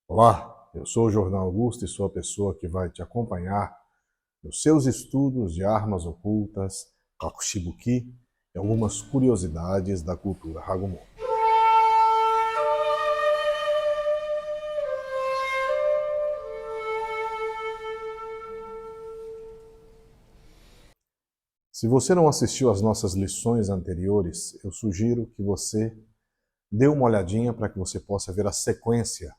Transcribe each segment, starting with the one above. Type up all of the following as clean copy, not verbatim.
Olá, eu sou o Jornal Augusto e sou a pessoa que vai te acompanhar nos seus estudos de armas ocultas, Kakushibuki e algumas curiosidades da cultura Hagomon. Se você não assistiu às nossas lições anteriores, eu sugiro que você dê uma olhadinha para que você possa ver a sequência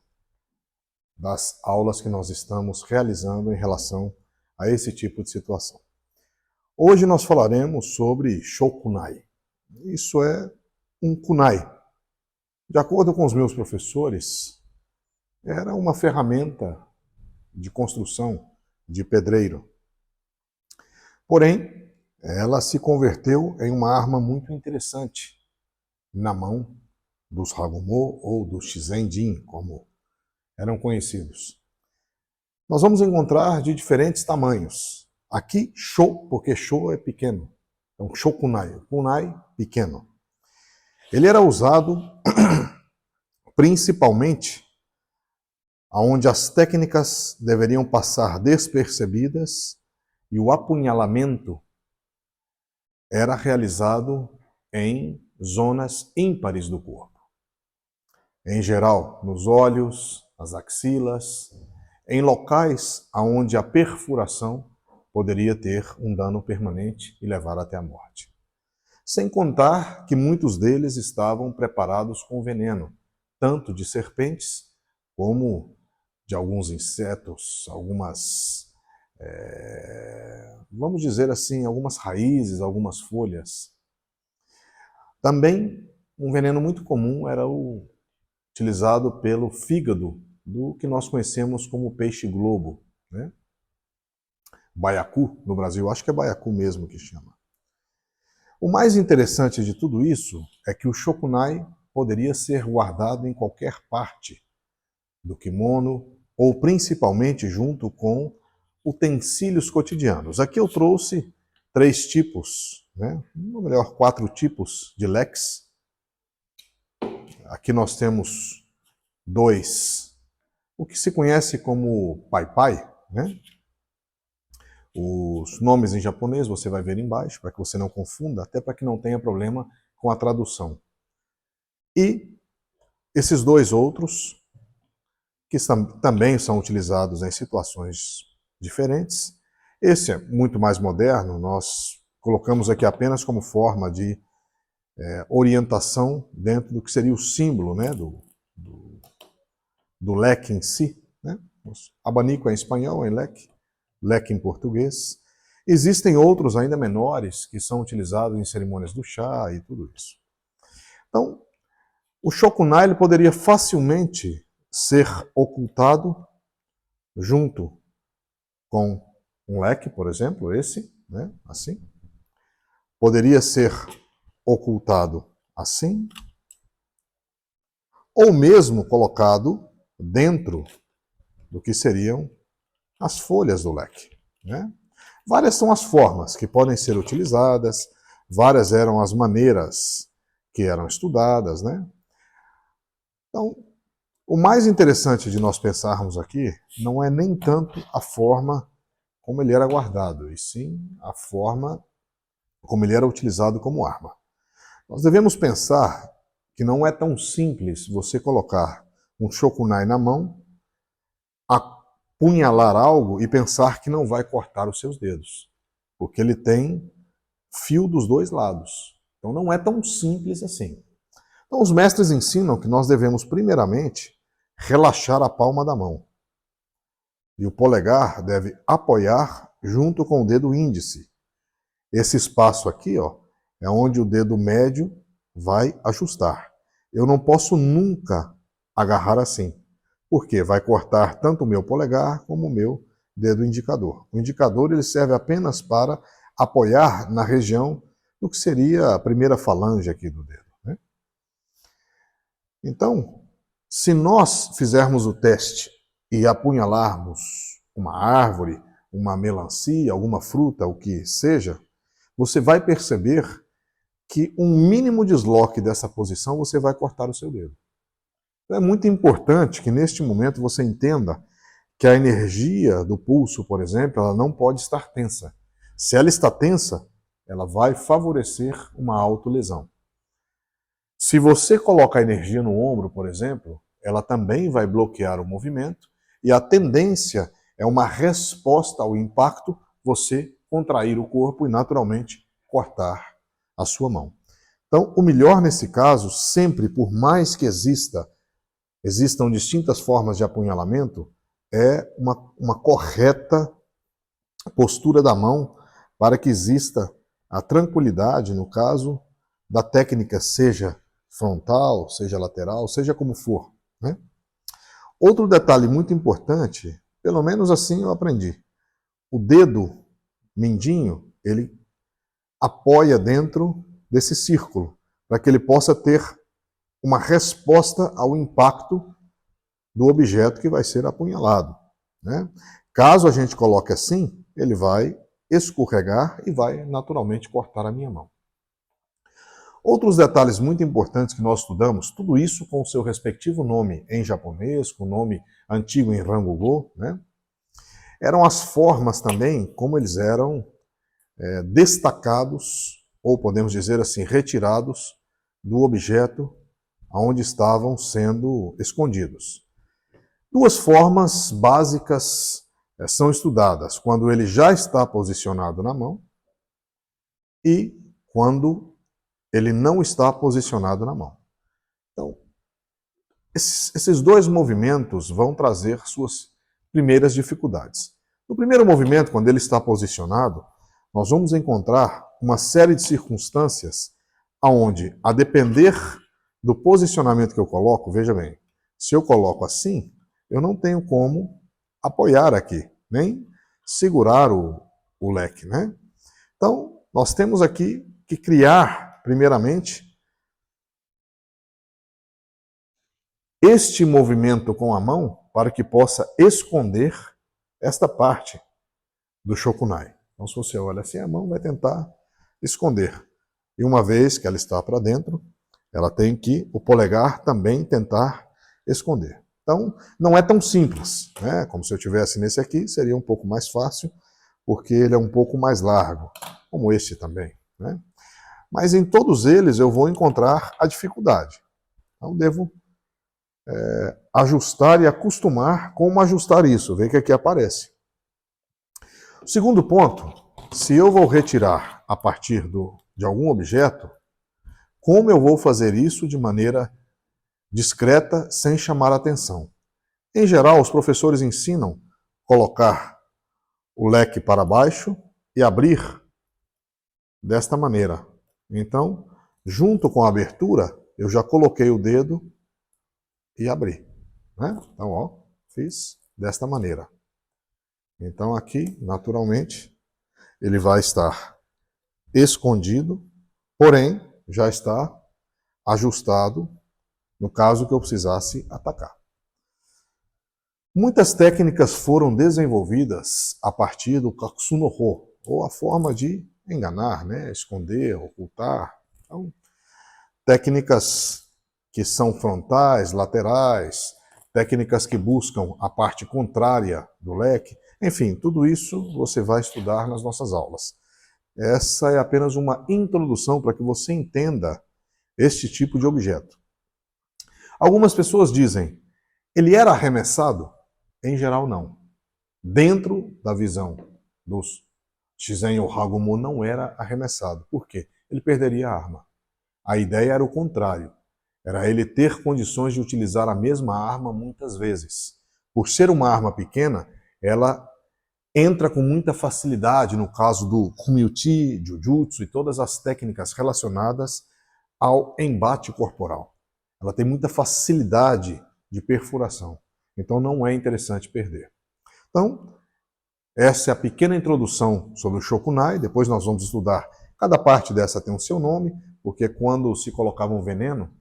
das aulas que nós estamos realizando em relação a esse tipo de situação. Hoje nós falaremos sobre shokunai. Isso é um kunai. De acordo com os meus professores, era uma ferramenta de construção de pedreiro. Porém, ela se converteu em uma arma muito interessante na mão dos Hagomon ou dos Shizendin, como eram conhecidos. Nós vamos encontrar de diferentes tamanhos. Aqui, sho, porque sho é pequeno. Então, shokunai, kunai pequeno. Ele era usado principalmente onde as técnicas deveriam passar despercebidas e o apunhalamento era realizado em zonas ímpares do corpo. Em geral, nos olhos, nas axilas, em locais onde a perfuração poderia ter um dano permanente e levar até a morte. Sem contar que muitos deles estavam preparados com veneno, tanto de serpentes como de alguns insetos, vamos dizer assim, algumas raízes, algumas folhas. Também um veneno muito comum era o utilizado pelo fígado do que nós conhecemos como peixe-globo, né? Baiacu, no Brasil, acho que é baiacu mesmo que chama. O mais interessante de tudo isso é que o shokunai poderia ser guardado em qualquer parte do kimono ou principalmente junto com utensílios cotidianos. Aqui eu trouxe 3 tipos, né? Ou melhor, 4 tipos de leques. Aqui nós temos 2, o que se conhece como pai-pai, né? Os nomes em japonês você vai ver embaixo, para que você não confunda, até para que não tenha problema com a tradução. E esses 2 outros, que também são utilizados em situações diferentes. Esse é muito mais moderno, nós colocamos aqui apenas como forma de orientação dentro do que seria o símbolo, né, do leque em si. Né? Abanico é em espanhol, em leque em português. Existem outros ainda menores que são utilizados em cerimônias do chá e tudo isso. Então, o shokunai ele poderia facilmente ser ocultado junto com um leque, por exemplo, esse, né, assim. Poderia ser ocultado assim, ou mesmo colocado dentro do que seriam as folhas do leque, né? Várias são as formas que podem ser utilizadas, várias eram as maneiras que eram estudadas, né? Então, o mais interessante de nós pensarmos aqui não é nem tanto a forma como ele era guardado, e sim a forma como ele era utilizado como arma. Nós devemos pensar que não é tão simples você colocar um shokunai na mão, apunhalar algo e pensar que não vai cortar os seus dedos, porque ele tem fio dos 2 lados. Então não é tão simples assim. Então os mestres ensinam que nós devemos primeiramente relaxar a palma da mão. E o polegar deve apoiar junto com o dedo índice. Esse espaço aqui, ó, é onde o dedo médio vai ajustar. Eu não posso nunca agarrar assim, porque vai cortar tanto o meu polegar como o meu dedo indicador. O indicador ele serve apenas para apoiar na região do que seria a primeira falange aqui do dedo, né? Então, se nós fizermos o teste e apunhalarmos uma árvore, uma melancia, alguma fruta, o que seja, você vai perceber que um mínimo desloque dessa posição você vai cortar o seu dedo. É muito importante que neste momento você entenda que a energia do pulso, por exemplo, ela não pode estar tensa. Se ela está tensa, ela vai favorecer uma autolesão. Se você coloca a energia no ombro, por exemplo, ela também vai bloquear o movimento e a tendência é uma resposta ao impacto, você contrair o corpo e naturalmente cortar a sua mão. Então, o melhor nesse caso, sempre, por mais que existam distintas formas de apunhalamento, é uma correta postura da mão para que exista a tranquilidade, no caso da técnica, seja frontal, seja lateral, seja como for, né? Outro detalhe muito importante, pelo menos assim eu aprendi, o dedo mindinho, ele apoia dentro desse círculo, para que ele possa ter uma resposta ao impacto do objeto que vai ser apunhalado, né? Caso a gente coloque assim, ele vai escorregar e vai naturalmente cortar a minha mão. Outros detalhes muito importantes que nós estudamos, tudo isso com o seu respectivo nome em japonês, com o nome antigo em Rangogo, né? Eram as formas também como eles eram destacados, ou podemos dizer assim, retirados do objeto onde estavam sendo escondidos. Duas formas básicas são estudadas, quando ele já está posicionado na mão e quando ele não está posicionado na mão. Então, esses dois movimentos vão trazer suas primeiras dificuldades. No primeiro movimento, quando ele está posicionado, nós vamos encontrar uma série de circunstâncias onde, a depender do posicionamento que eu coloco, veja bem, se eu coloco assim, eu não tenho como apoiar aqui, nem segurar o leque, né? Então, nós temos aqui que criar, primeiramente, este movimento com a mão para que possa esconder esta parte do shokunai. Então, se você olha assim, a mão vai tentar esconder. E uma vez que ela está para dentro, ela tem que, o polegar também tentar esconder. Então, não é tão simples, né? Como se eu tivesse nesse aqui, seria um pouco mais fácil, porque ele é um pouco mais largo, como este também, né? Mas em todos eles eu vou encontrar a dificuldade. Então, devo ajustar e acostumar como ajustar isso. Vê que aqui aparece. O segundo ponto, se eu vou retirar a partir de algum objeto, como eu vou fazer isso de maneira discreta, sem chamar a atenção? Em geral, os professores ensinam colocar o leque para baixo e abrir desta maneira. Então, junto com a abertura, eu já coloquei o dedo e abri, né? Então, ó, fiz desta maneira. Então, aqui, naturalmente, ele vai estar escondido, porém, já está ajustado no caso que eu precisasse atacar. Muitas técnicas foram desenvolvidas a partir do Katsuno-ho, ou a forma de enganar, né? Esconder, ocultar. Então, técnicas que são frontais, laterais, técnicas que buscam a parte contrária do leque. Enfim, tudo isso você vai estudar nas nossas aulas. Essa é apenas uma introdução para que você entenda este tipo de objeto. Algumas pessoas dizem, ele era arremessado? Em geral, não. Dentro da visão dos Shizen ou Hagomon, não era arremessado. Por quê? Ele perderia a arma. A ideia era o contrário. Era ele ter condições de utilizar a mesma arma muitas vezes. Por ser uma arma pequena, ela entra com muita facilidade no caso do Kumyuchi, Jujutsu e todas as técnicas relacionadas ao embate corporal. Ela tem muita facilidade de perfuração. Então não é interessante perder. Então, essa é a pequena introdução sobre o shokunai. Depois nós vamos estudar. Cada parte dessa tem o seu nome, porque quando se colocava um veneno,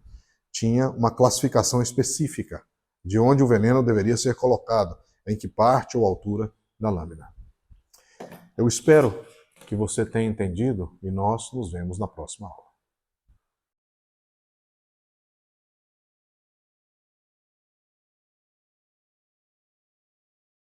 tinha uma classificação específica de onde o veneno deveria ser colocado, em que parte ou altura da lâmina. Eu espero que você tenha entendido e nós nos vemos na próxima aula.